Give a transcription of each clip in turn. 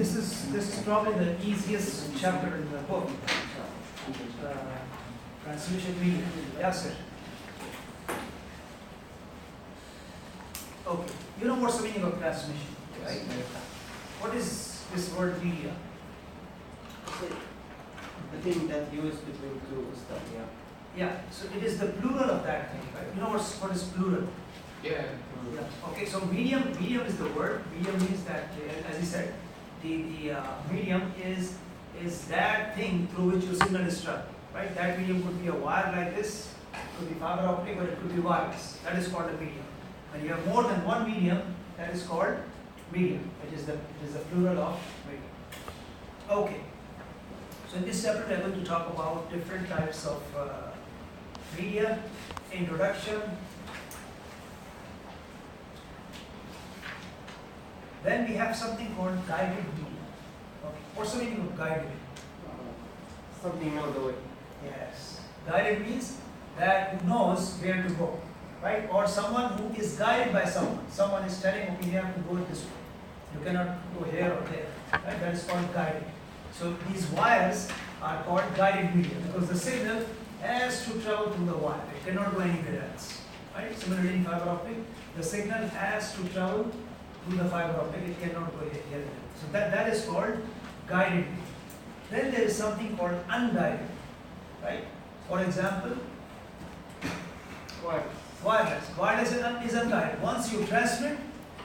this is probably the easiest chapter in the book. Transmission media. Yes, sir. Okay. You know what's the meaning of transmission, right? What is this word media? The thing that used between two stuff, yeah. Yeah. So it is the plural of that thing, right? You know what is plural? Yeah. Yeah. Okay. So medium is the word. Medium means that, as he said, the medium is that thing through which your signal is traveling, right? That medium could be a wire like this, could be fiber optic, or it could be wireless. That is called a medium. When you have more than one medium, that is called medium, which is the plural of medium. Okay. So in this chapter, we are going to talk about different types of media, introduction. Then we have something called guided media. Okay. What's the meaning of guided? Something on the way. Yes. Guided means that knows where to go, right? Or someone who is guided by someone. Someone is telling, okay, you have to go this way. You cannot go here or there. Right? That is called guided. So these wires are called guided media because the signal has to travel through the wire. It cannot go anywhere else. Right? Similarly in fiber optic, the signal has to travel through the fiber optic. It cannot go here. So that is called guided media. Then there is something called unguided. Right? For example, wireless. Wireless is unguided. Once you transmit,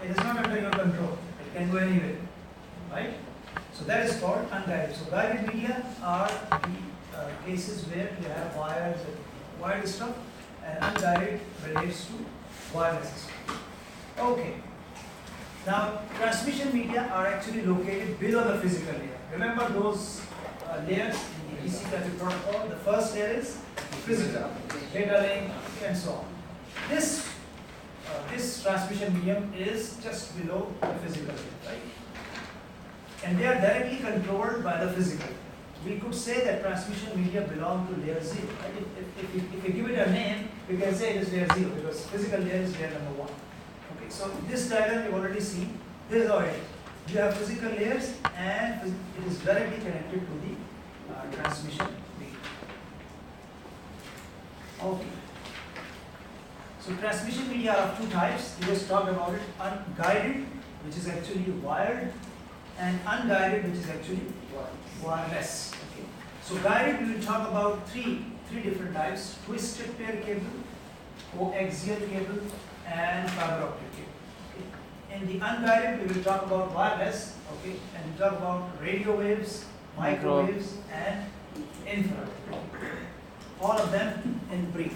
it is not under your control. It can go anywhere. Right? So that is called unguided. So guided media are the cases where you have wires and wired stuff, and unguided relates to wireless stuff. Okay. Now transmission media are actually located below the physical layer. Remember those layers in the DC traffic protocol? The first layer is physical, data link, and so on. This transmission medium is just below the physical layer, right? And they are directly controlled by the physical. We could say that transmission media belong to layer 0. Right? If we give it a name, we can say it is layer 0 because physical layer is layer number 1. Okay, so this diagram you've already seen. This is how it is. You have physical layers and it is directly connected to the transmission media. Okay. So transmission media are of two types. We just talked about it. Unguided, which is actually wired, and unguided, which is actually wireless. Okay. So guided, we will talk about three different types: twisted pair cable, coaxial cable, and fiber optic cable. Okay. In the unguided, we will talk about wireless. Okay, and we talk about radio waves, microwaves, and infrared. All of them in brief.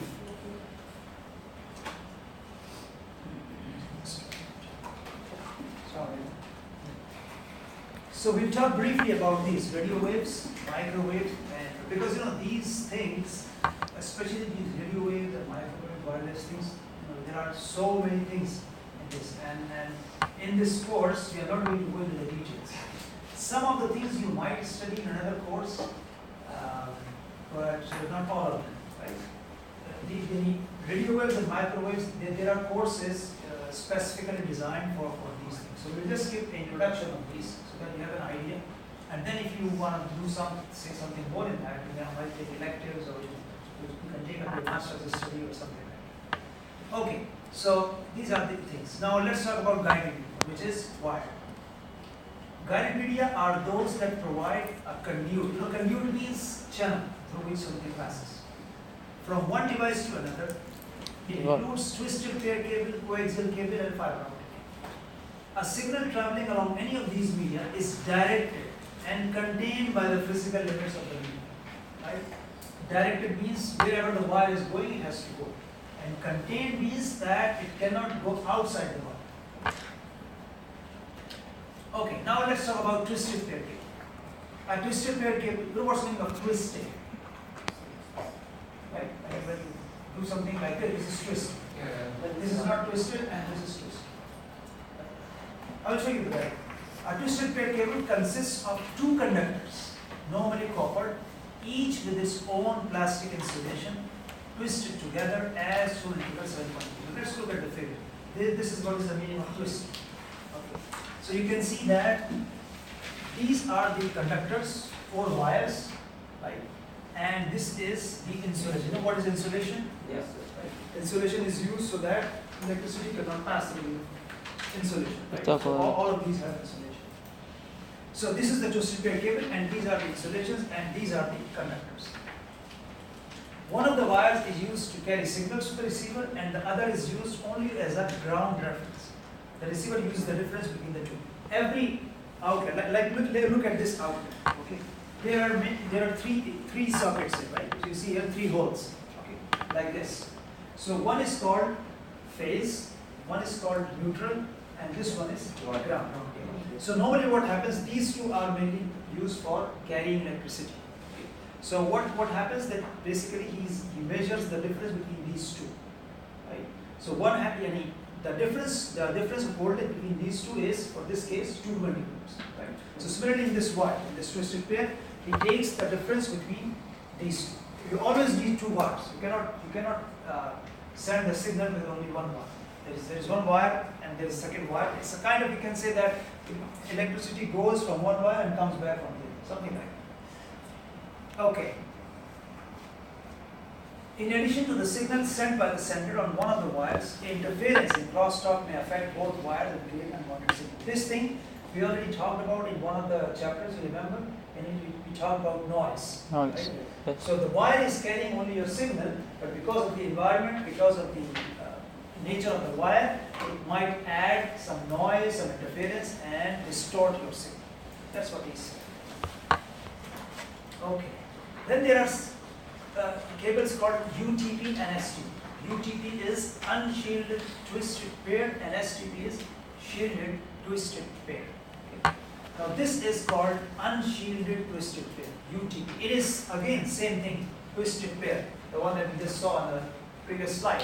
So we'll talk briefly about these radio waves, microwaves, and because these things, especially these radio waves and microwave wireless things, there are so many things in this, and in this course we are not going to go into the details. Some of the things you might study in another course, but not all of them, right? The radio waves and microwaves, there are courses specifically designed for these things. So we'll just give an introduction of these so that you have an idea. And then if you want to do say something more in that, you might take electives or you can take up your master's study or something like that. Okay, so these are the things. Now let's talk about guided media, which is wired. Guided media are those that provide a conduit. Conduit means channel through which something passes from one device to another. It includes twisted pair cable, coaxial cable, and fiber optic. A signal traveling along any of these media is directed and contained by the physical limits of the media. Right? Directed means wherever the wire is going, it has to go. And contained means that it cannot go outside the wire. Okay, now let's talk about twisted pair cable. A twisted pair cable, you know what's the meaning of twisting? Right? And when you do something like this is twisted. But this is not twisted and this is twisted. I will show you the diagram. A twisted pair cable consists of two conductors, normally copper, each with its own plastic insulation, twisted together as shown in figure 7.2. Let's look at the figure. This is what is the meaning of twisting. Okay. So you can see that these are the conductors, 4 wires, right? And this is the insulation. You know what is insulation? Yes. Right? Insulation is used so that electricity cannot pass through insulation. Right? So all of these have insulation. So this is the twisted pair cable, and these are the insulations, and these are the conductors. One of the wires is used to carry signals to the receiver, and the other is used only as a ground reference. The receiver uses the difference between the two. Every outlet, look at this outlet. Okay, there are three sockets here, right? So you see here 3 holes. Okay, like this. So one is called phase, one is called neutral, and this one is ground. So normally what happens, these two are mainly used for carrying electricity. Okay. So what happens that basically he measures the difference between these two, right? So the difference of voltage between these two is, for this case, 220 volts, right? So similarly in this wire, in this twisted pair, he takes the difference between these two. You always need 2 wires. You cannot send the signal with only 1 wire. There is 1 wire and there is second wire. It's a kind of, you can say that electricity goes from 1 wire and comes back from the other, something like that. Okay. In addition to the signal sent by the sender on one of the wires, interference in crosstalk may affect both wires and create unwanted signal. This thing we already talked about in one of the chapters, you remember? And we talked about noise. Right? Yes. So the wire is carrying only your signal, but because of the environment, because of the nature of the wire, it might add some noise, some interference, and distort your signal. That's what he said. Okay. Then there are cables called UTP and STP. UTP is unshielded twisted pair, and STP is shielded twisted pair. Okay. Now this is called unshielded twisted pair, UTP. It is again same thing, twisted pair, the one that we just saw on the previous slide.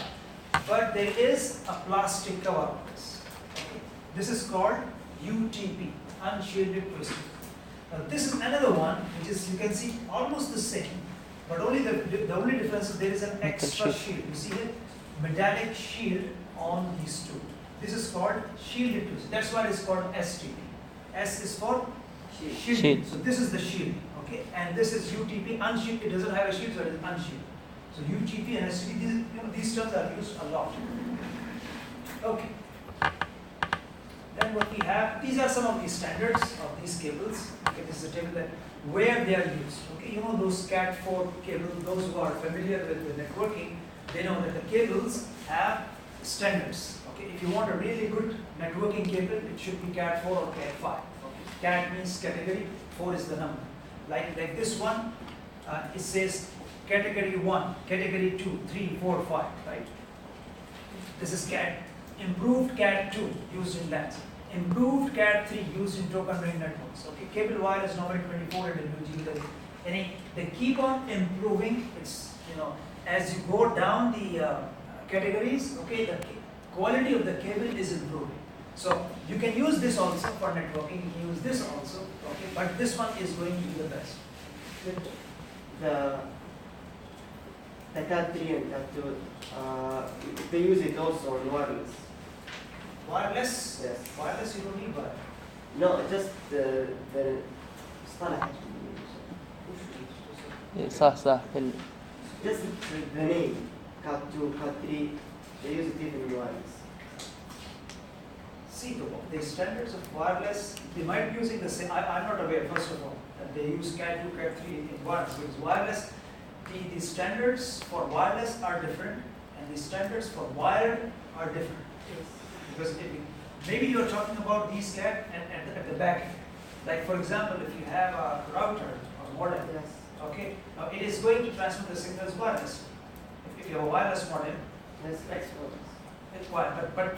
But there is a plastic cover on this. Okay. This is called UTP, unshielded twisted. Now this is another one which is, you can see, almost the same, but only the only difference is there is an extra shield. You see here, metallic shield on these two. This is called shielded twisted. That's why it's called STP. S is for shield. So this is the shield. Okay, and this is UTP, unshielded. It doesn't have a shield, so it is unshielded. So UTP and STP, these terms are used a lot. Okay. Then what we have, these are some of the standards of these cables. Okay, this is a table that where they are used. Okay, you know those Cat4 cables, those who are familiar with the networking, they know that the cables have standards. Okay, if you want a really good networking cable, it should be Cat4 or Cat5. Okay. Cat means category, 4 is the number. Like this one, it says category 1, category 2, 3, 4, 5, right? This is Cat. Improved Cat 2 used in LANs. Improved Cat 3 used in token ring networks. Okay, cable wire is normally 24 AWG. They keep on improving. It's, as you go down the categories, okay, the quality of the cable is improving. So you can use this also for networking. You can use this also, okay, but this one is going to be the best. The Cat 3 and Cat 2, they use it also on wireless. Wireless? Yes. Wireless, you don't need wire. No, just the صطلح. صح Just the name, Cat 2, Cat 3, they use it even in wireless. See, the standards of wireless, they might be using the same. I'm not aware, first of all, that they use Cat 2, Cat 3 in wireless. Because wireless, the standards for wireless are different, and the standards for wired are different. Because maybe you're talking about these Cat and at the back. Like for example, if you have a router or modem, Yes. okay, now it is going to transmit the signals wirelessly. If you have a wireless modem, Yes, X-Wireless. it's wired, but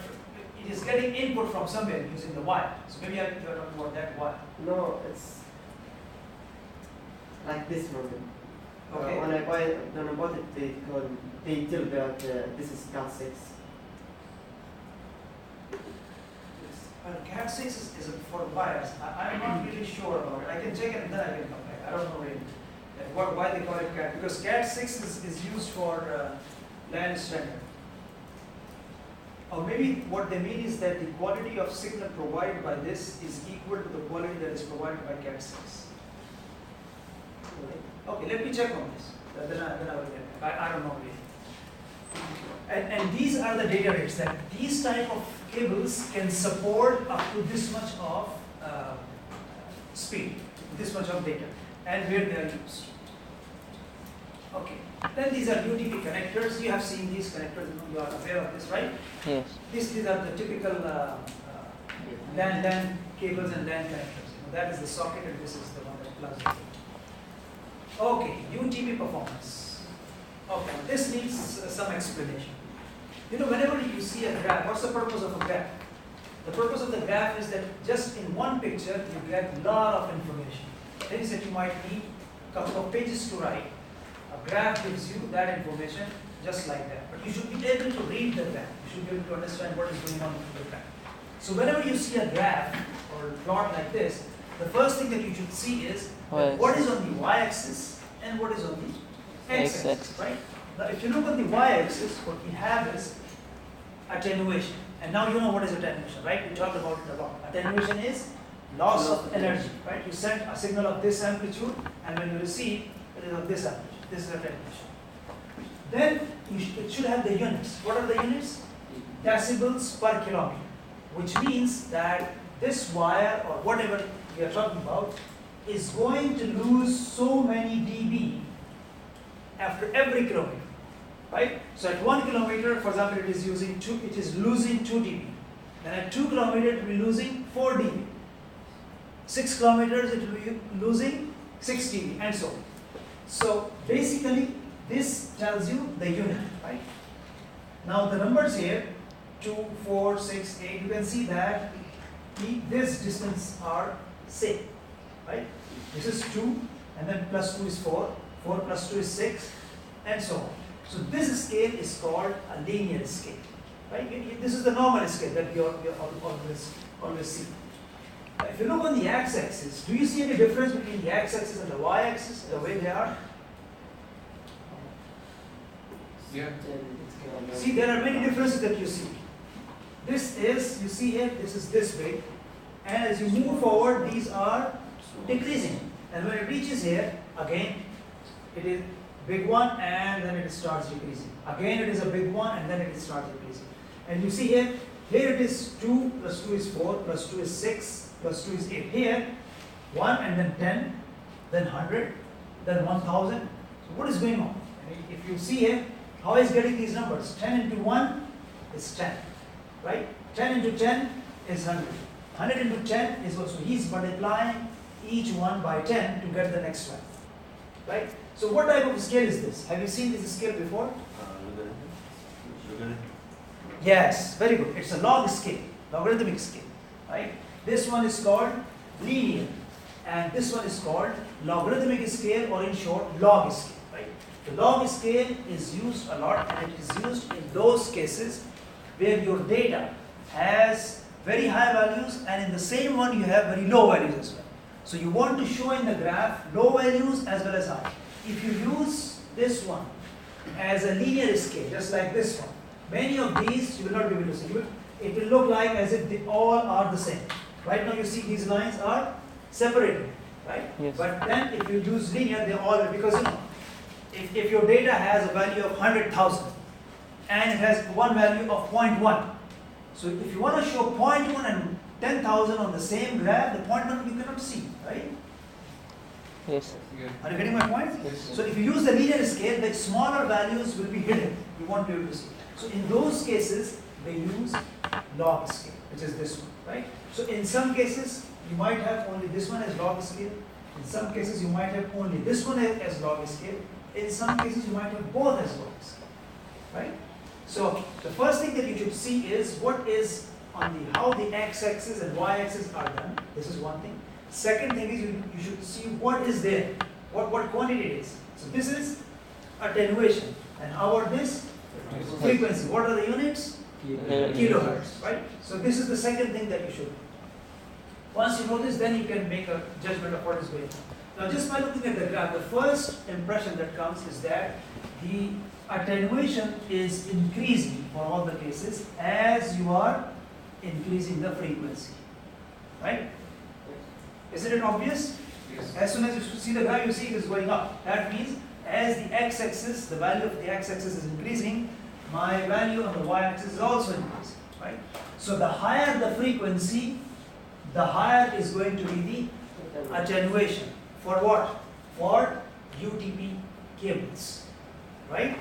it is getting input from somewhere using the wire. So maybe you're talking about that wire. No, it's like this one. Okay. When I bought it, they tell that this is Cat 6. Well, Cat 6 is for wires. I'm not really sure about it. I can check it and then I can come back. I don't know really why they call it Cat. Because Cat 6 is used for LAN standard. Or maybe what they mean is that the quality of signal provided by this is equal to the quality that is provided by Cat6. Okay, let me check on this. Then I will get back. I don't know really. And these are the data rates that these type of cables can support up to this much of speed, this much of data, and where they are used. Okay. Then these are UTP connectors. You have seen these connectors. You are aware of this, right? Yes. These are the typical LAN cables and LAN connectors. That is the socket, and this is the one that plugs in. Okay, UTP performance. Okay, this needs some explanation. Whenever you see a graph, what's the purpose of a graph? The purpose of the graph is that just in one picture, you get a lot of information. Things that you might need a couple of pages to write. A graph gives you that information just like that. But you should be able to read the graph. You should be able to understand what is going on in the graph. So whenever you see a graph or a plot like this, the first thing that you should see is what is on the y-axis and what is on the x-axis, right? Now if you look on the y-axis, what we have is attenuation. And now you know what is attenuation, right? We talked about it a lot. Attenuation is loss of energy, right? You send a signal of this amplitude, and when you receive, it is of this amplitude. This is attenuation. Then it should have the units. What are the units? Decibels per kilometer, which means that this wire or whatever we are talking about is going to lose so many dB after every kilometer, right? So at 1 kilometer, for example, it is losing 2 dB. Then at 2 kilometers, it will be losing 4 dB. 6 kilometers, it will be losing 6 dB, and so on. So basically, this tells you the unit, right? Now the numbers here, 2, 4, 6, 8, you can see that this distance are same, right? This is 2, and then plus 2 is 4, 4 plus 2 is 6, and so on. So this scale is called a linear scale, right? This is the normal scale that we always see. If you look on the x-axis, do you see any difference between the x-axis and the y-axis, the way they are? Yeah. See, there are many differences that you see. This is, you see here, this is this way, and as you move forward, these are decreasing. And when it reaches here, again, it is big one, and then it starts decreasing. Again, it is a big one, and then it starts decreasing. And you see here it is 2, plus 2 is 4, plus 2 is 6, plus 2 is 8. Here, 1 and then 10, then 100, then 1000. So what is going on? If you see here, how is getting these numbers? 10 into 1 is 10, right? 10 into 10 is 100. 100 into 10 is also, he's multiplying each one by 10 to get the next one, right? So what type of scale is this? Have you seen this scale before? Yes, very good. It's a log scale, logarithmic scale, right? This one is called linear, and this one is called logarithmic scale, or in short, log scale, right? The log scale is used a lot, and it is used in those cases where your data has very high values, and in the same one you have very low values as well. So you want to show in the graph low values as well as high. If you use this one as a linear scale, just like this one, many of these you will not be able to see. It will look like as if they all are the same. Right now you see these lines are separated, right? Yes. But then if you use linear, they all, because if your data has a value of 100,000 and it has one value of 0.1, so if you want to show 0.1 and 10,000 on the same graph, the 0.1 you cannot see, right? Yes. Are you getting my point? Yes. So if you use the linear scale, the smaller values will be hidden. You won't be able to see. So in those cases, they use log scale, which is this one, right? So in some cases, you might have only this one as log scale. In some cases, you might have only this one as log scale. In some cases, you might have both as log scale, right? So the first thing that you should see is what is on the, how the x-axis and y-axis are done. This is one thing. Second thing is you should see what is there, what quantity it is. So this is attenuation, and how about this? Frequency. What are the units? Kilohertz, right? So this is the second thing that you should. Once you know this, then you can make a judgment of what is going on. Now just by looking at the graph, the first impression that comes is that the attenuation is increasing for all the cases as you are increasing the frequency, right? Isn't it obvious? Yes. As soon as you see the graph, you see it is going up. That means as the x-axis, the value of the x-axis is increasing, my value on the y-axis is also increasing, right? So the higher the frequency, the higher is going to be the attenuation. For what? For UTP cables, right?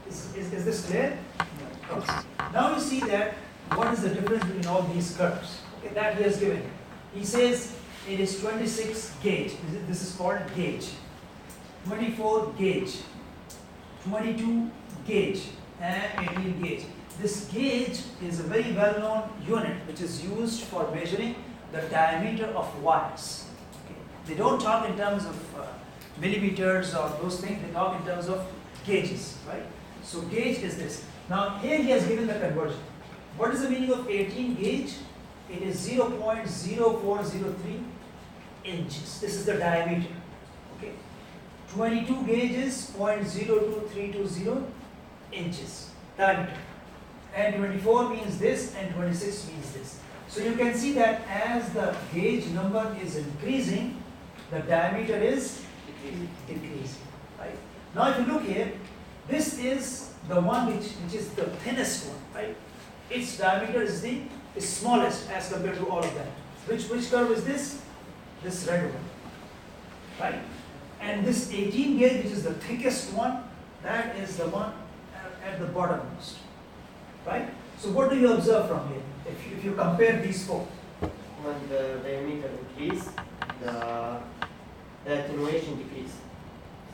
Is this clear? Okay. Now you see that what is the difference between all these curves? Okay, that he has given. He says it is 26 gauge. This is called gauge. 24 gauge, 22 gauge, and 18 gauge. This gauge is a very well-known unit which is used for measuring the diameter of wires. Okay. They don't talk in terms of millimeters or those things, they talk in terms of gauges, right? So gauge is this. Now here he has given the conversion. What is the meaning of 18 gauge? It is 0.0403 inches. This is the diameter. Okay. 22 gauge is 0.02320 inches diameter. And 24 means this and 26 means this. So you can see that as the gauge number is increasing, the diameter is decreasing. Right? Now if you look here, this is the one which is the thinnest one, right? Its diameter is the smallest as compared to all of them. Which curve is this? This red one, right? And this 18 gauge, which is the thickest one, that is the one at the bottommost, right? So what do you observe from here? If you compare these four, when the diameter increase, the attenuation decrease.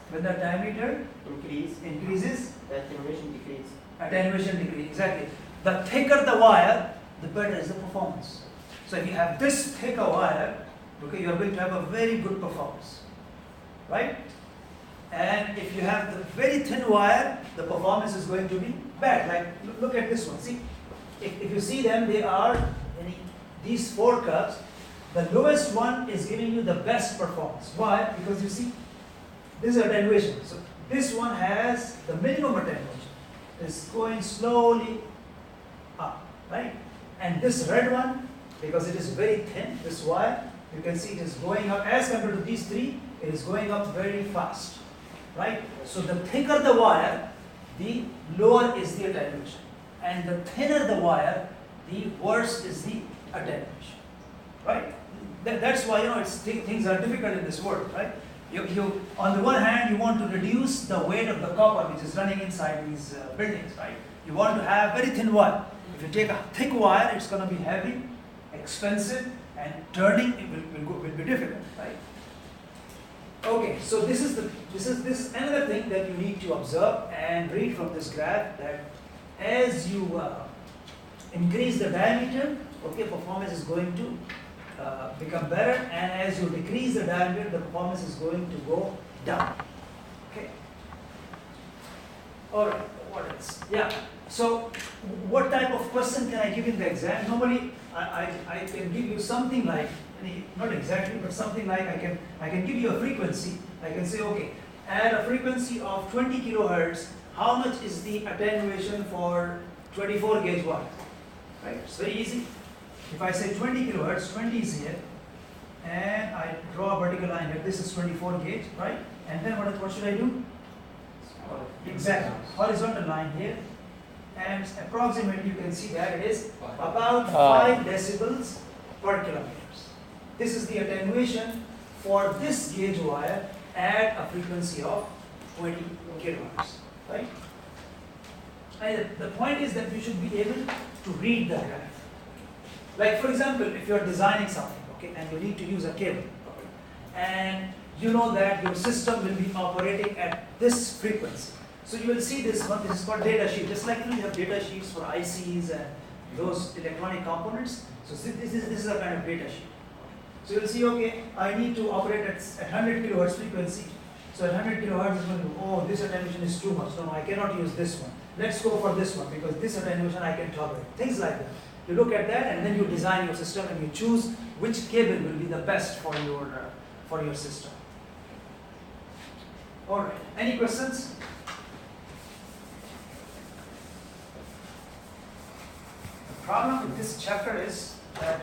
when the diameter increases, the attenuation decrease. attenuation decrease. Exactly. The thicker the wire, the better is the performance. So if you have this thicker wire, okay, you are going to have a very good performance, right? And if you have the very thin wire, the performance is going to be bad. Like look at this one. See, if you see them, they are these four curves. The lowest one is giving you the best performance. Why? Because you see, this is attenuation. So this one has the minimum attenuation. It's going slowly up, right? And this red one, because it is very thin, this wire, you can see it is going up as compared to these three, it is going up very fast, right? So the thicker the wire, the lower is the attenuation. And the thinner the wire, the worse is the attenuation, right? That's why, things are difficult in this world, right? You, on the one hand, you want to reduce the weight of the copper which is running inside these buildings, right? You want to have very thin wire. If you take a thick wire, it's going to be heavy, expensive, and turning it will be difficult, right? Okay, so this is another thing that you need to observe and read from this graph, that as you increase the diameter, okay, performance is going to become better, and as you decrease the diameter, the performance is going to go down. Okay. All right. What else? Yeah. So, what type of question can I give in the exam? Normally, I can give you something like, not exactly, but something like I can give you a frequency. I can say, okay, at a frequency of 20 kilohertz, how much is the attenuation for 24 gauge wire? Right. It's very easy. If I say 20 kilohertz, 20 is here, and I draw a vertical line here. This is 24 gauge, right? And then what should I do? Exactly. Horizontal line here, and approximately you can see that it is about 5 decibels per kilometers. This is the attenuation for this gauge wire at a frequency of 20 kilohertz, right? And the point is that you should be able to read the graph. Like for example, if you are designing something, okay, and you need to use a cable, okay, and you know that your system will be operating at this frequency. So you will see this one, this is called data sheet. Just like you have data sheets for ICs and those electronic components. So this is a kind of data sheet. So you will see, okay, I need to operate at 100 kilohertz frequency. So at 100 kilohertz is going to, oh, this attenuation is too much. No, I cannot use this one. Let's go for this one because this attenuation I can tolerate. Things like that. You look at that and then you design your system and you choose which cable will be the best for your system. All right. Any questions? problem with this chapter is that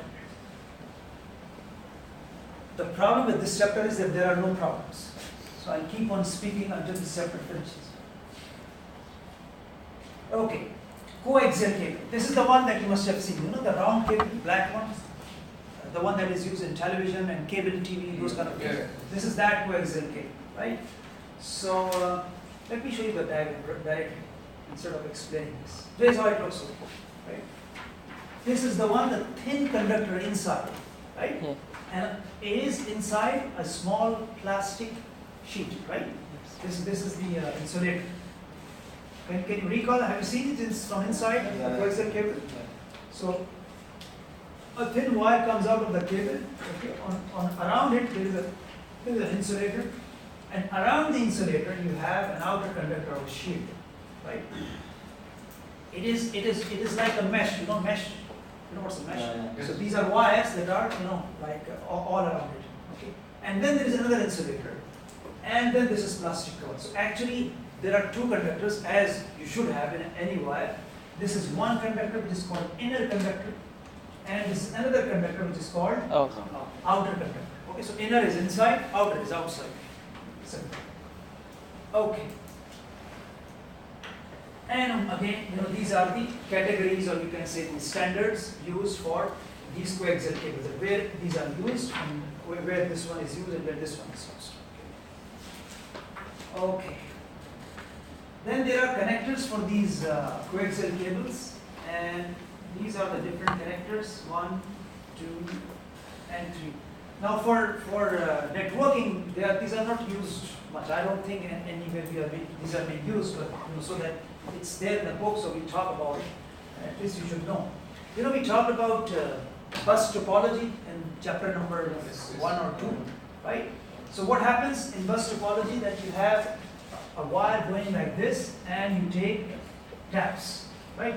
there are no problems. So I'll keep on speaking until this chapter finishes. Okay, coaxial cable. This is the one that you must have seen. You know the round cable, black one, the one that is used in television and cable TV, those kind of things. Yeah. This is that coaxial cable, right? So let me show you the diagram directly instead of explaining this. This is how it looks like, right? This is the one, the thin conductor inside, right? Yeah. And it is inside a small plastic sheet, right? This is the insulator. Can you recall? Have you seen it from inside the coaxial cable? So a thin wire comes out of the cable. Okay, around it there is an insulator, and around the insulator you have an outer conductor or shield, right? It is like a mesh. You know mesh. You know what's a mesh? Yeah. So these are wires that are like all around it. Okay, and then there is another insulator, and then this is plastic cover. So actually there are two conductors, as you should have in any wire. This is one conductor which is called inner conductor, and this is another conductor which is called outer conductor. Okay, so inner is inside, outer is outside. Simple. Okay. And again, these are the categories, or you can say the standards used for these coaxial cables, where these are used and where this one is used and where this one is used. Okay. Then there are connectors for these coaxial cables, and these are the different connectors, 1, 2, and 3. Now for networking, these are not used much. I don't think anywhere these are being used, but so that it's there in the book, so we talk about it. At least you should know. We talked about bus topology in chapter number 1 or 2, right? So what happens in bus topology, that you have a wire going like this, and you take taps, right?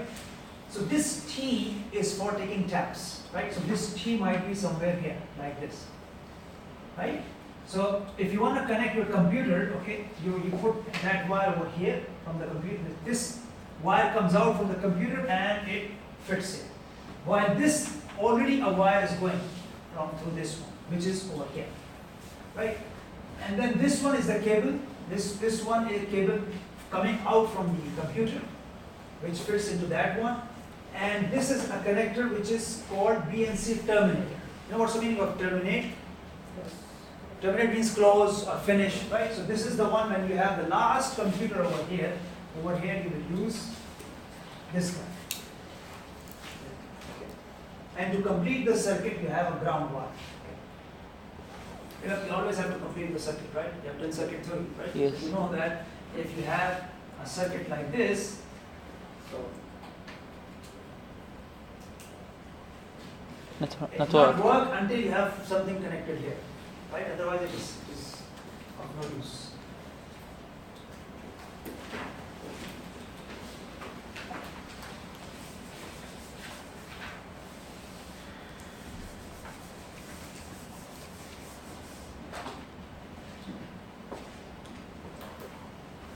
So this T is for taking taps, right? So this T might be somewhere here, like this, right? So if you want to connect your computer, okay, you put that wire over here from the computer. This wire comes out from the computer and it fits here. While this already a wire is going through this one, which is over here, right? And then this one is the cable. This one is cable coming out from the computer, which fits into that one. And this is a connector which is called BNC terminator. You know what's the meaning of terminate? Terminate means close or finish, right? So this is the one when you have the last computer over here. Over here you will use this one. And to complete the circuit, you have a ground wire. You always have to complete the circuit, right? You have done circuit theory, right? Yes. You know that if you have a circuit like this, so it will not work until you have something connected here, right? Otherwise it is of no use.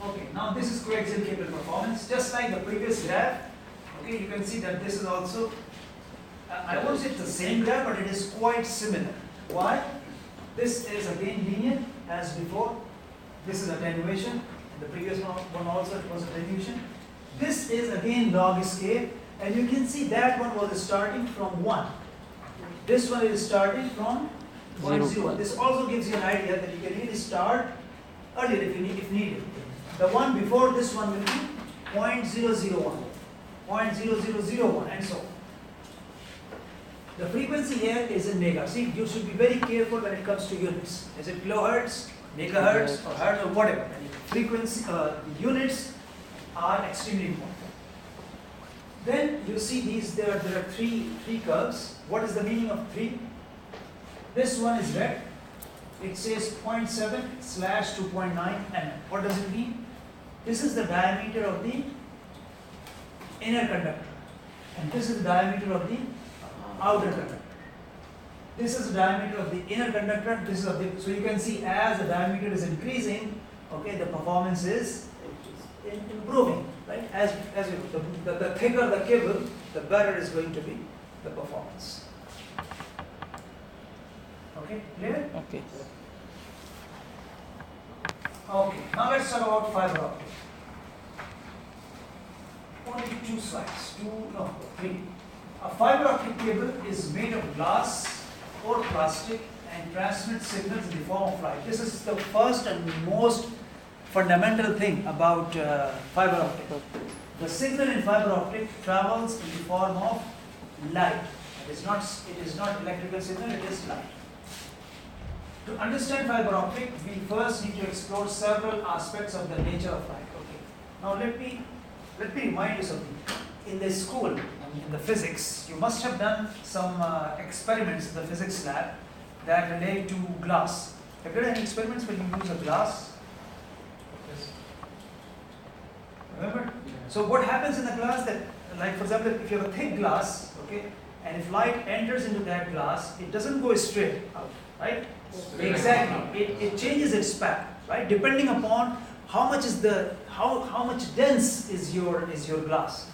Okay, now this is coaxial cable performance, just like the previous graph. Okay, you can see that this is also, I won't say it's the same graph, but it is quite similar. Why? This is again linear as before. This is attenuation. The previous one also it was attenuation. This is again log scale, and you can see that one was starting from 1. This one is starting from 0.0. This also gives you an idea that you can really start earlier if needed. The one before this one will be 0.001, 0.0001, and so on. The frequency here is in mega. See, you should be very careful when it comes to units. Is it kilohertz, megahertz, or hertz, or whatever? Frequency, units are extremely important. Then you see these. There are three curves. What is the meaning of 3? This one is red. It says 0.7/2.9 mm. What does it mean? This is the diameter of the inner conductor, and this is the diameter of the outer conductor. This is the diameter of the inner conductor. So you can see as the diameter is increasing, okay, the performance is improving, right? As the thicker the cable, the better is going to be the performance. Okay, clear? Okay. Okay, now let's talk about fiber optic. Only 2 slides, 3. A fiber optic cable is made of glass or plastic and transmits signals in the form of light. This is the first and most fundamental thing about fiber optic. The signal in fiber optic travels in the form of light. It is not electrical signal, it is light. To understand fiber optic, we first need to explore several aspects of the nature of light. Okay. Now let me remind you something. In the school, in the physics, you must have done some experiments in the physics lab that relate to glass. Have you done any experiments when you use a glass? Yes. Remember? So what happens in the glass that, like for example, if you have a thick glass, okay, and if light enters into that glass, it doesn't go straight out, right? Exactly. It changes its path, right? Depending upon how much is how much dense is your glass,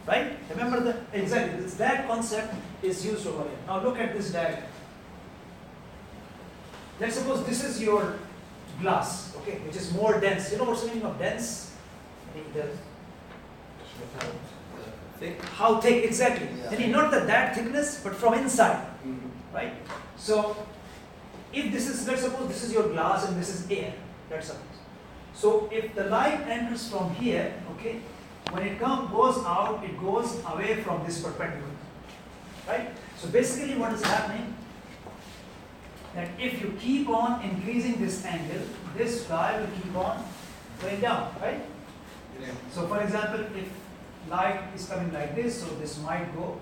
right? Remember exactly that concept is used over here. Now look at this diagram. Let's suppose this is your glass, okay, which is more dense. You know what's the meaning of dense? Thick. How thick exactly? Yeah. I mean, not that thickness, but from inside, right? So if this is, let's suppose this is your glass and this is air, let's suppose. So if the light enters from here, okay, when it goes out, it goes away from this perpendicular, right? So basically what is happening, that if you keep on increasing this angle, this guy will keep on going down, right? Yeah. So for example, if light is coming like this, so this might go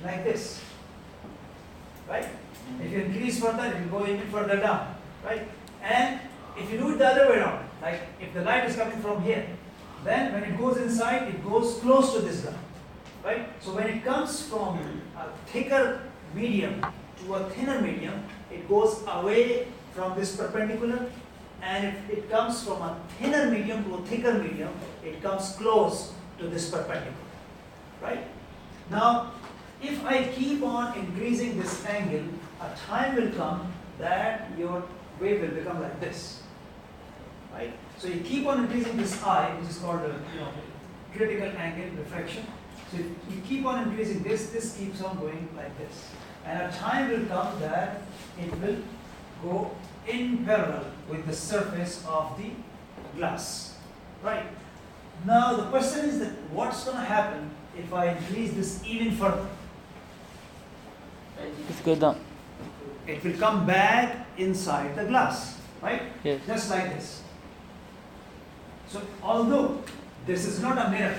like this, right? If you increase further, it will go even further down, right? And if you do it the other way around, like if the light is coming from here, then when it goes inside, it goes close to this guy, right? So when it comes from a thicker medium to a thinner medium, it goes away from this perpendicular, and if it comes from a thinner medium to a thicker medium, it comes close to this perpendicular, right? Now, if I keep on increasing this angle, a time will come that your wave will become like this, right? So you keep on increasing this I, which is called critical angle refraction. So if you keep on increasing this keeps on going like this. And a time will come that it will go in parallel with the surface of the glass, right? Now the question is that what's going to happen if I increase this even further? It's go down. It will come back inside the glass, right? Yes. Just like this. So although this is not a mirror,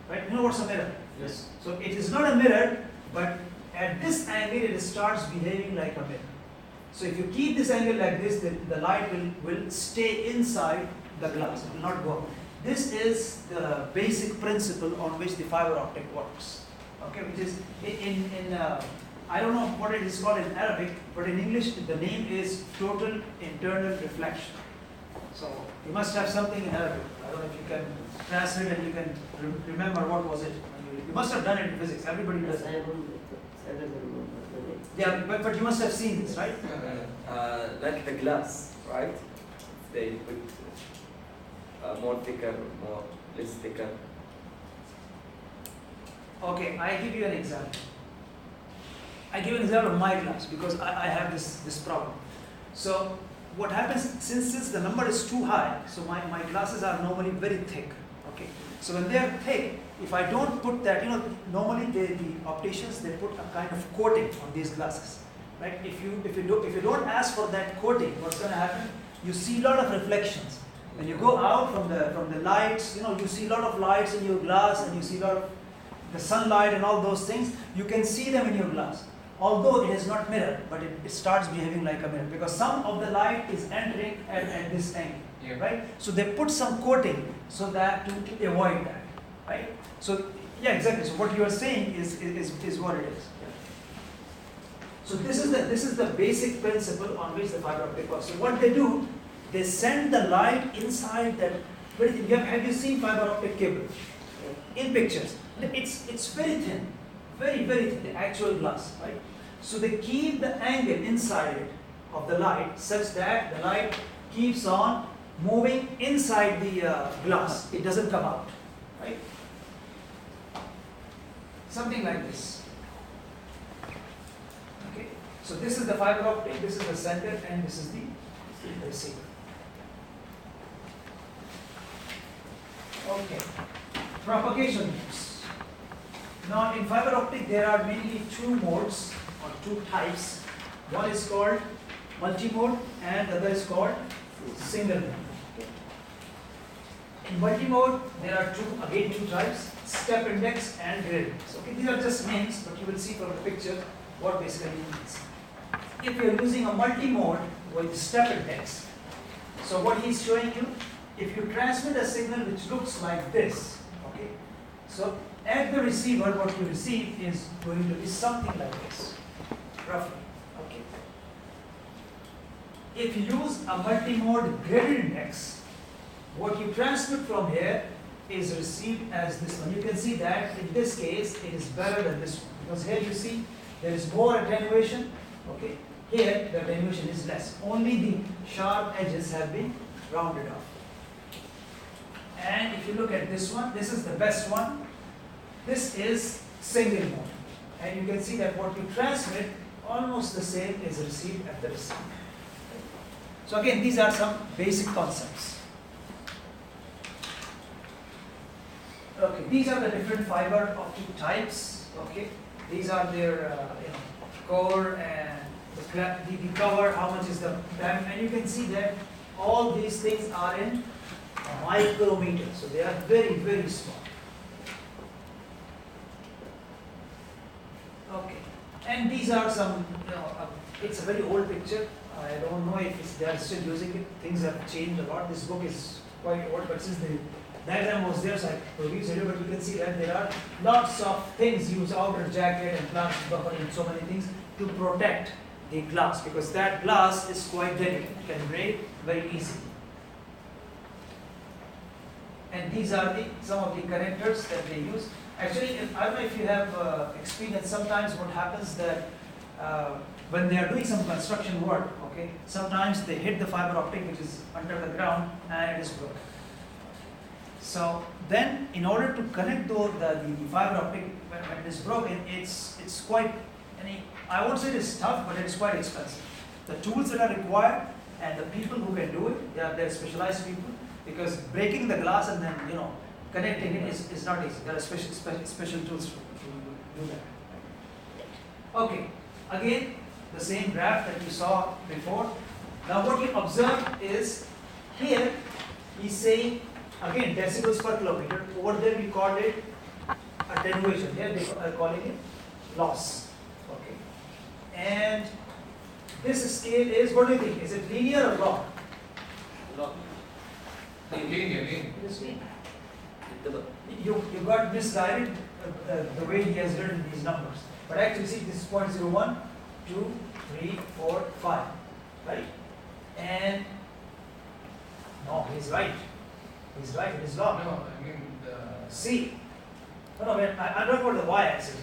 right? You know what's a mirror? Yes. So it is not a mirror, but at this angle it starts behaving like a mirror. So if you keep this angle like this, the light will stay inside the glass. It will not go out. This is the basic principle on which the fiber optic works. Okay, which is in I don't know what it is called in Arabic, but in English the name is total internal reflection. So you must have something in Arabic. I don't know if you can translate and you can remember what was it. You must have done it in physics. Everybody does it. Yeah, but you must have seen this, right? Like the glass, right? They put more thicker, more less thicker. Okay, I give you an example. I give an example of my glass because I have this problem. So what happens, since the number is too high, so my glasses are normally very thick. Okay, so when they are thick, if I don't put that, normally the opticians, they put a kind of coating on these glasses, right? If you don't ask for that coating, what's going to happen? You see a lot of reflections. When you go out from the lights, you see a lot of lights in your glass, and you see a lot of the sunlight and all those things. You can see them in your glass. Although it is not mirror, but it starts behaving like a mirror because some of the light is entering at this angle, Yeah. right? So they put some coating so that to avoid that, right? So yeah, exactly. So what you are saying is what it is. Yeah. So this is the basic principle on which the fiber optic works. So what they do, they send the light inside very thin. Have you seen fiber optic cable in pictures? It's very thin, very thin, the actual glass, right? So they keep the angle inside it of the light such that the light keeps on moving inside the glass. It doesn't come out, right? Something like this. Okay. So this is the fiber optic, this is the center, and this is the receiver. Okay. Propagation modes. Now in fiber optic there are mainly two modes or two types. One is called multi-mode and the other is called single mode. Okay. In multi-mode there are two types, step index and gradients. Okay, these are just names, but you will see from the picture what basically it means. If you are using a multi-mode with step index, so what he is showing you, if you transmit a signal which looks like this, okay, so at the receiver what you receive is going to be something like this, roughly. Okay. If you use a multi-mode gradient index, what you transmit from here is received as this one. You can see that in this case it is better than this one, because here you see there is more attenuation. Okay, here the attenuation is less. Only the sharp edges have been rounded off. And if you look at this one, this is the best one. This is single mode, and you can see that what you transmit almost the same is received at the receiver. So again, these are some basic concepts. Okay, these are the different fiber optic types. Okay, these are their core and the cover. How much is the diameter? And you can see that all these things are in a micrometer, so they are very small. Okay, and these are some. It's a very old picture. I don't know if they are still using it. Things have changed a lot. This book is quite old, but since the diagram was there, so I produced it. But you can see that there are lots of things used, outer jacket and plastic buffer and so many things to protect the glass, because that glass is quite delicate. It can break very easily. And these are some of the connectors that they use. Actually, I don't know if you have experienced, sometimes what happens that when they are doing some construction work, okay, sometimes they hit the fiber optic which is under the ground and it is broken. So then, in order to connect the fiber optic when it is broken, it's quite, I won't say it is tough, but it is quite expensive. The tools that are required and the people who can do it, they're specialized people, because breaking the glass and then connecting it is not easy. There are special tools to do that. Okay, again the same graph that you saw before. Now what you observe is here he's saying again decibels per kilometer. Over there we called it attenuation. Here they are calling it loss. Okay, and this scale is, what do you think? Is it linear or log? Log. Linear. It is linear. You got misguided the way he has written these numbers. But actually see, this is 0.01, 2, 3, 4, 5, right? And no, he's right. He's right, it is log. No, I mean the... See, I'm talking about the y-axis.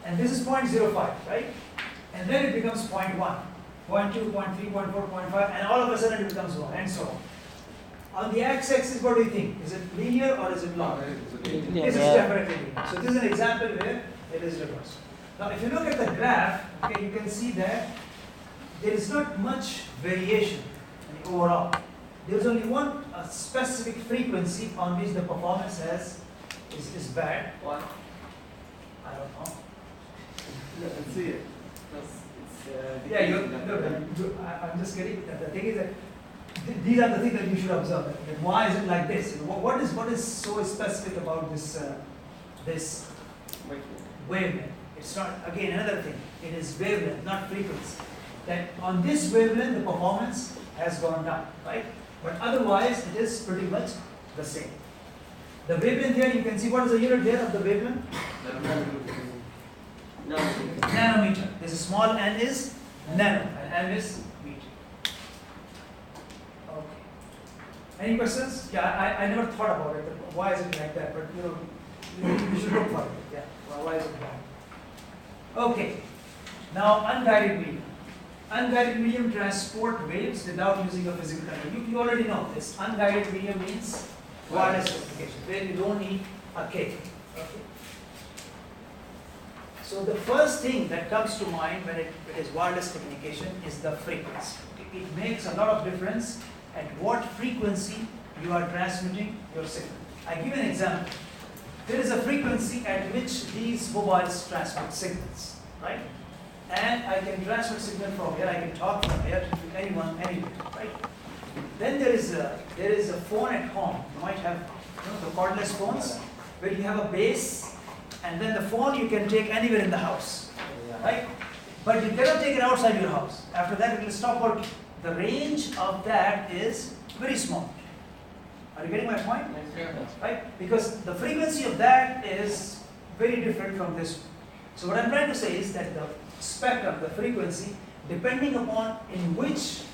And this is 0.05, right? And then it becomes 0.1, 0.2, 0.3, 0.4, 0.5, and all of a sudden it becomes 1, and so on. On the x-axis, what do you think? Is it linear or is it log? This is definitely linear. So this is an example where it is reversed. Now if you look at the graph, okay, you can see that there is not much variation overall. There is only one specific frequency on which the performance is bad. What? I don't know. Let's see it. I'm just kidding. The thing is that these are the things that you should observe. That why is it like this? What is so specific about this wavelength? It's not, again, another thing. It is wavelength, not frequency. That on this wavelength the performance has gone down, right? But otherwise it is pretty much the same. The wavelength here, you can see, what is the unit here of the wavelength? Nanometer. This is small n is nano and m is meter. Okay. Any questions? Yeah, I never thought about it. Why is it like that? But you should look for it. Yeah. Well, why is it like that? Okay. Now unguided medium. Unguided medium transport waves without using a physical conductor. You already know this. Unguided medium means wireless communication, where you don't need a cable. Okay. So the first thing that comes to mind when it is wireless communication is the frequency. It makes a lot of difference at what frequency you are transmitting your signal. I give an example. There is a frequency at which these mobiles transmit signals, right? And I can transmit signal from here. I can talk from here to anyone, anywhere, right? Then there is a phone at home. You might have the cordless phones where you have a base, and then the phone you can take anywhere in the house, right? But you cannot take it outside your house. After that, it will stop working. The range of that is very small. Are you getting my point? Yeah. Right? Because the frequency of that is very different from this. So what I'm trying to say is that the spectrum, the frequency, depending upon in which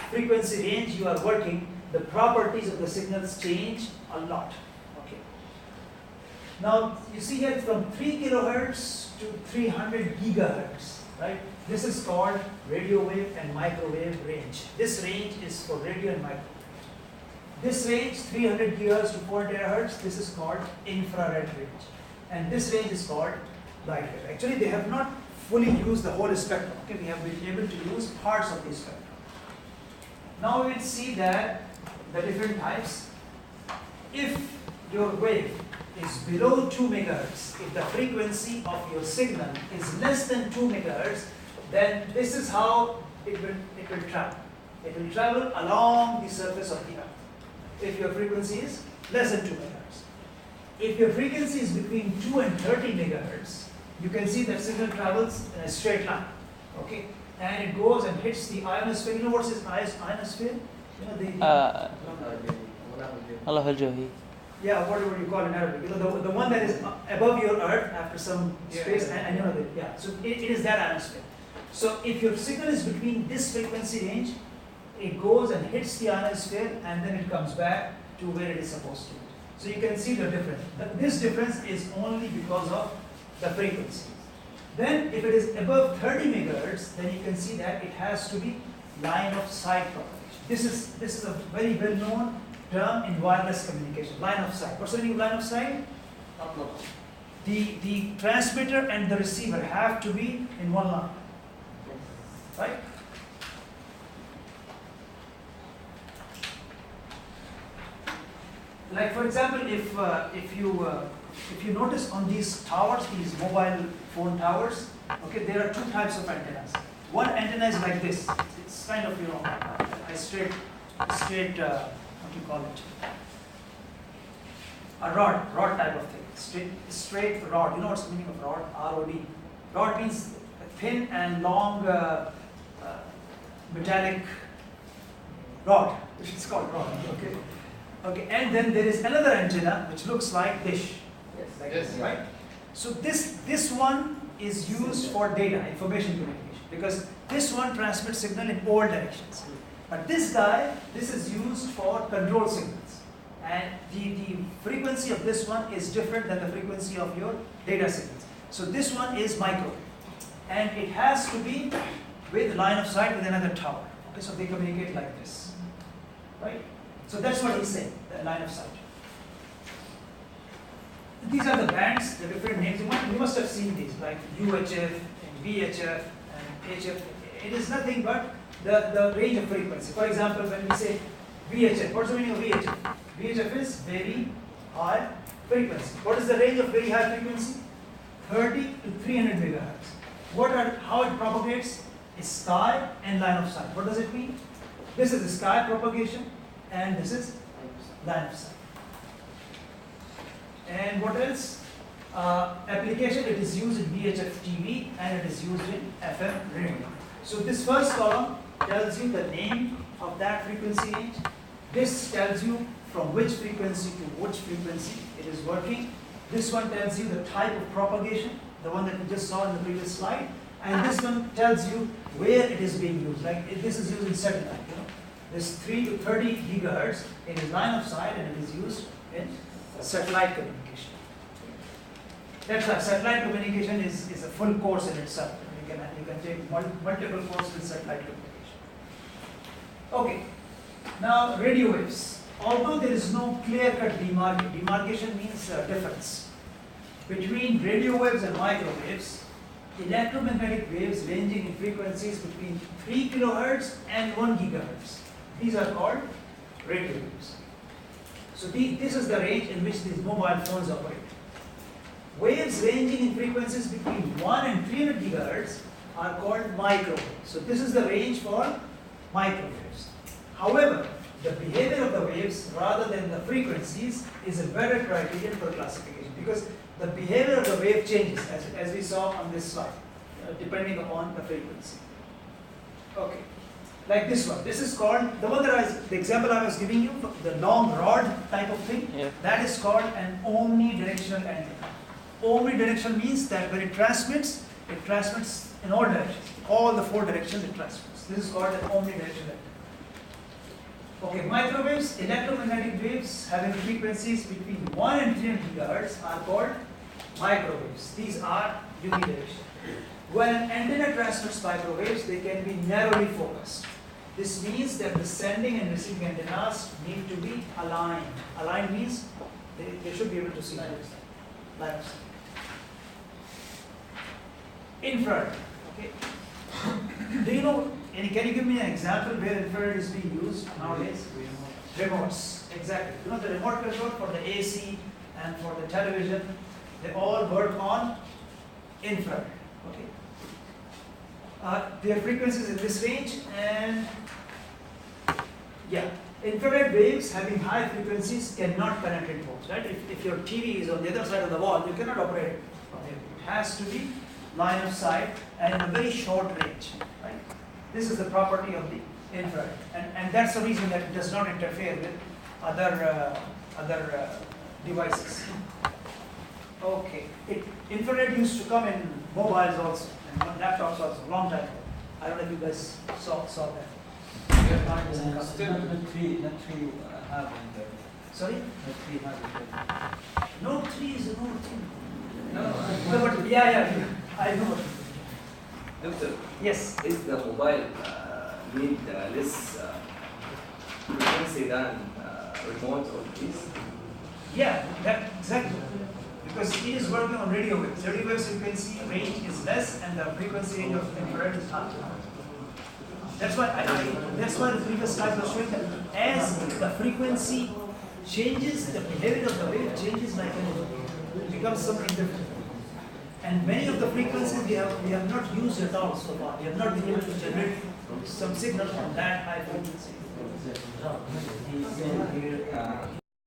frequency range you are working, the properties of the signals change a lot. Okay. Now you see here from 3 kilohertz to 300 gigahertz, right? This is called radio wave and microwave range. This range is for radio and microwave. This range, 300 gigahertz to 4 terahertz, this is called infrared range. And this range is called light wave. Actually, they have not fully used the whole spectrum. Okay, we have been able to use parts of the spectrum. Now we'll see that the different types. If your wave is below 2 megahertz, if the frequency of your signal is less than 2 megahertz, then this is how it will travel. It will travel along the surface of the earth. If your frequency is less than 2 megahertz. If your frequency is between 2 and 30 megahertz, you can see that signal travels in a straight line. Okay? And it goes and hits the ionosphere. You know what's this ionosphere? الله الجوهي. Yeah, whatever you call in Arabic. You know, the one that is above your earth after some space, and you know that, yeah. So it is that ionosphere. So if your signal is between this frequency range, it goes and hits the ionosphere, and then it comes back to where it is supposed to be. So you can see the difference. This difference is only because of the frequency. Then if it is above 30 megahertz, then you can see that it has to be line of sight propagation. This is a very well known term in wireless communication, line of sight. What's the meaning of line of sight? The transmitter and the receiver have to be in one line, right? Like for example, if you notice on these towers, these mobile phone towers, okay, there are two types of antennas. One antenna is like this. It's kind of a straight what do you call it? A rod type of thing. Straight rod. You know what's the meaning of rod? R-O-D. Rod means thin and long metallic rod. It's called rod. Okay. Okay, and then there is another antenna which looks like dish. Yes. Like Yes. this, right? So this one is used for data, information communication, because this one transmits signal in all directions. But this is used for control signals. And the frequency of this one is different than the frequency of your data signals. So this one is microwave. And it has to be with line of sight with another tower. Okay, so they communicate like this. Right? So that's what he's saying, the line of sight. These are the bands, the different names. You must have seen these, like UHF and VHF and HF. It is nothing but the range of frequency. For example, when we say VHF, what's the meaning of VHF? VHF is very high frequency. What is the range of very high frequency? 30 to 300 megahertz. How it propagates is sky and line of sight. What does it mean? This is sky propagation and this is line of sight. And what else? Application, it is used in VHF TV and it is used in FM radio. So this first column tells you the name of that frequency range. This tells you from which frequency to which frequency it is working. This one tells you the type of propagation, the one that we just saw in the previous slide. And this one tells you where it is being used. Like this is used in satellite. this 3 to 30 gigahertz in a line of sight, and it is used in satellite communication. That's why satellite communication is a full course in itself. You can take multiple courses in satellite communication. Okay, now radio waves. Although there is no clear-cut demarcation means difference between radio waves and microwaves. Electromagnetic waves ranging in frequencies between 3 kilohertz and 1 gigahertz. These are called radio waves. So this is the range in which these mobile phones operate. Waves ranging in frequencies between 1 and 300 gigahertz are called microwaves. So this is the range for microwaves. However, the behavior of the waves rather than the frequencies is a better criterion for classification, because the behavior of the wave changes as we saw on this slide, depending upon the frequency. Okay, like this one. This is called, the example I was giving you, the long rod type of thing, Yeah. that is called an omnidirectional antenna. Omnidirectional means that when it transmits in all directions, all the 4 directions it transmits. This is called an omnidirectional antenna. Okay, microwaves, electromagnetic waves having frequencies between 1 and 300 gigahertz are called microwaves. These are unidirectional. When an antenna transmits microwaves, they can be narrowly focused. This means that the sending and receiving antennas need to be aligned. Aligned means they should be able to see. Line of sight. Infrared. Okay. Do you know? Can you give me an example where infrared is being used nowadays? Remotes. Exactly. You know the remote control for the AC and for the television, they all work on infrared. Okay. Their frequencies in this range, and yeah, infrared waves having high frequencies cannot penetrate homes, right? If your TV is on the other side of the wall, you cannot operate it from there. It has to be line of sight and in a very short range, right? This is the property of the infrared, and that's the reason that it does not interfere with other devices. Okay, infrared used to come in mobiles also and laptops also a long time ago. I don't know if you guys saw that. Still, Not three have in there. Sorry? Not three have in there. No trees, no thing. no, No, but yeah, I know. Doctor, Yes. is the mobile need less frequency than remote or this? Yeah, that exactly. Because it is working on radio waves. Radio waves frequency range is less, and the frequency range of infrared is higher. That's why the previous slide was showing that as the frequency changes, the behavior of the wave changes like it becomes something different. And many of the frequencies we have not used at all so far. We have not been able to generate some signal from that high frequency. He said here